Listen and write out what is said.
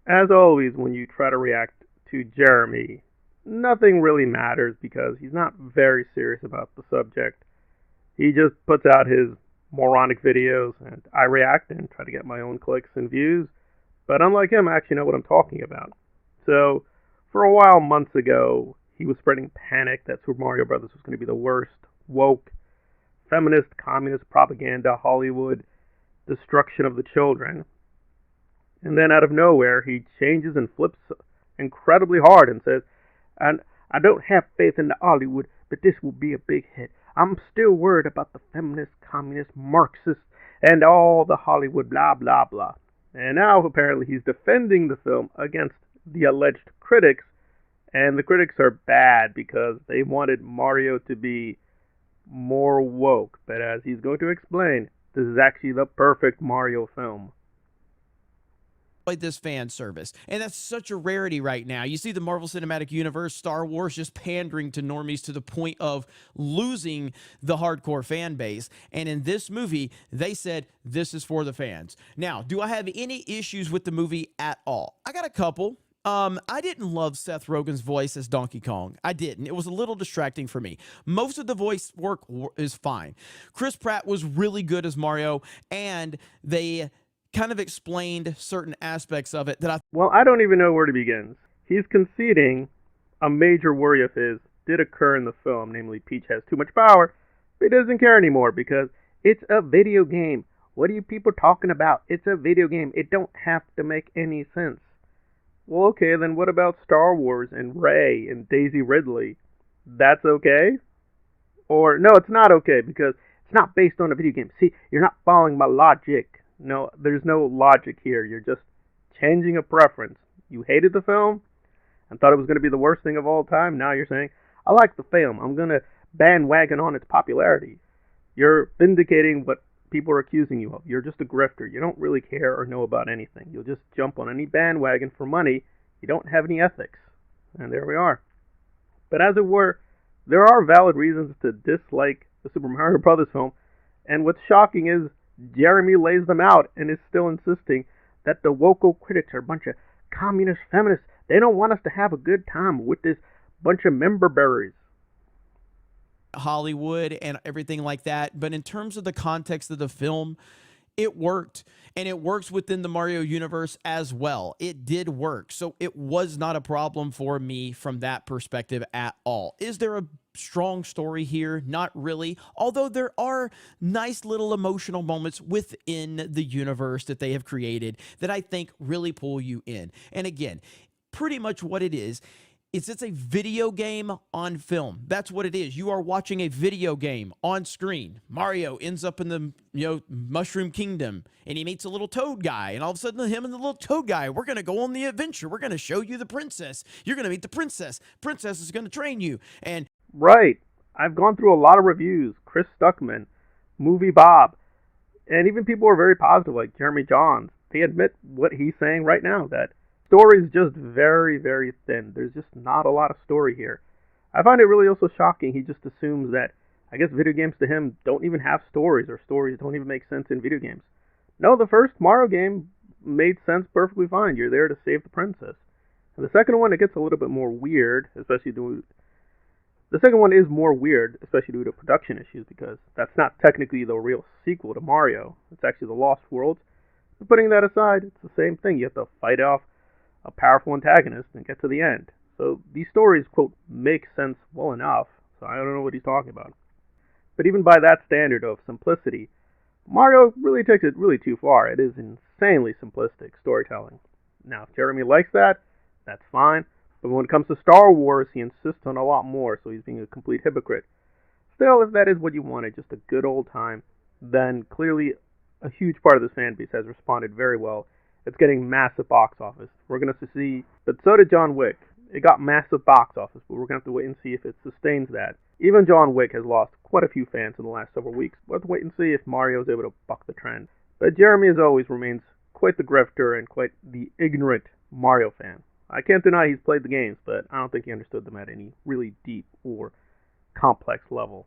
As always, when you try to react to Jeremy, nothing really matters because he's not very serious about the subject. He just puts out his moronic videos, and I react and try to get my own clicks and views. But unlike him, I actually know what I'm talking about. So, for a while, months ago, he was spreading panic that Super Mario Bros. Was going to be the worst woke, feminist, communist propaganda, Hollywood destruction of the children. And then out of nowhere, he changes and flips incredibly hard and says, and I don't have faith in the Hollywood, but this will be a big hit. I'm still worried about the feminist, communist, Marxist, and all the Hollywood blah, blah, blah. And now apparently he's defending the film against the alleged critics, and the critics are bad because they wanted Mario to be more woke. But as he's going to explain, this is actually the perfect Mario film. This fan service, and that's such a rarity right now. You see the Marvel Cinematic Universe, Star Wars, just pandering to normies to the point of losing the hardcore fan base. And in this movie, they said this is for the fans. Now, do I have any issues with the movie at all? I got a couple. I didn't love Seth Rogen's voice as Donkey Kong. I didn't. It was a little distracting for me. Most of the voice work is fine. Chris Pratt was really good as Mario, and they kind of explained certain aspects of it that Well, I don't even know where to begin. He's conceding a major worry of his did occur in the film, namely Peach has too much power, but he doesn't care anymore because it's a video game. What are you people talking about? It's a video game. It don't have to make any sense. Well, okay, then what about Star Wars and Rey and Daisy Ridley? That's okay? Or, no, it's not okay because it's not based on a video game. See, you're not following my logic. No, there's no logic here. You're just changing a preference. You hated the film and thought it was going to be the worst thing of all time. Now you're saying, I like the film. I'm going to bandwagon on its popularity. You're vindicating what people are accusing you of. You're just a grifter. You don't really care or know about anything. You'll just jump on any bandwagon for money. You don't have any ethics. And there we are. But as it were, there are valid reasons to dislike the Super Mario Bros. Film. And what's shocking is Jeremy lays them out and is still insisting that the woke critics are a bunch of communist feminists. They don't want us to have a good time with this bunch of member berries. Hollywood and everything like that. But in terms of the context of the film, it worked, and it works within the Mario universe as well. It did work, so it was not a problem for me from that perspective at all. Is there a strong story here? Not really, although there are nice little emotional moments within the universe that they have created that I think really pull you in. And again, pretty much what it is, it's a video game on film. That's what it is. You are watching a video game on screen. Mario ends up in the Mushroom Kingdom, and he meets a little toad guy, and all of a sudden him and the little toad guy, we're going to go on the adventure. We're going to show you the princess. You're going to meet the princess. Princess is going to train you. And right. I've gone through a lot of reviews. Chris Stuckman, Movie Bob, and even people are very positive, like Jeremy Johns. They admit what he's saying right now, that story is just very, very thin. There's just not a lot of story here. I find it really also shocking. He just assumes that, I guess video games to him don't even have stories, or stories don't even make sense in video games. No, the first Mario game made sense perfectly fine. You're there to save the princess. And the second one, it gets a little bit more weird, especially due... The second one is more weird, especially due to production issues, because that's not technically the real sequel to Mario. It's actually The Lost Worlds. But putting that aside, it's the same thing. You have to fight off a powerful antagonist and get to the end. So these stories, quote, make sense well enough. So I don't know what he's talking about. But even by that standard of simplicity, Mario really takes it really too far. It is insanely simplistic storytelling. Now, if Jeremy likes that, that's fine. But when it comes to Star Wars, he insists on a lot more, so he's being a complete hypocrite. Still, if that is what you wanted, just a good old time, then clearly a huge part of this fan base has responded very well. It's getting massive box office. We're going to see, but so did John Wick. It got massive box office, but we're going to have to wait and see if it sustains that. Even John Wick has lost quite a few fans in the last several weeks. We'll have to wait and see if Mario is able to buck the trend. But Jeremy, as always, remains quite the grifter and quite the ignorant Mario fan. I can't deny he's played the games, but I don't think he understood them at any really deep or complex level.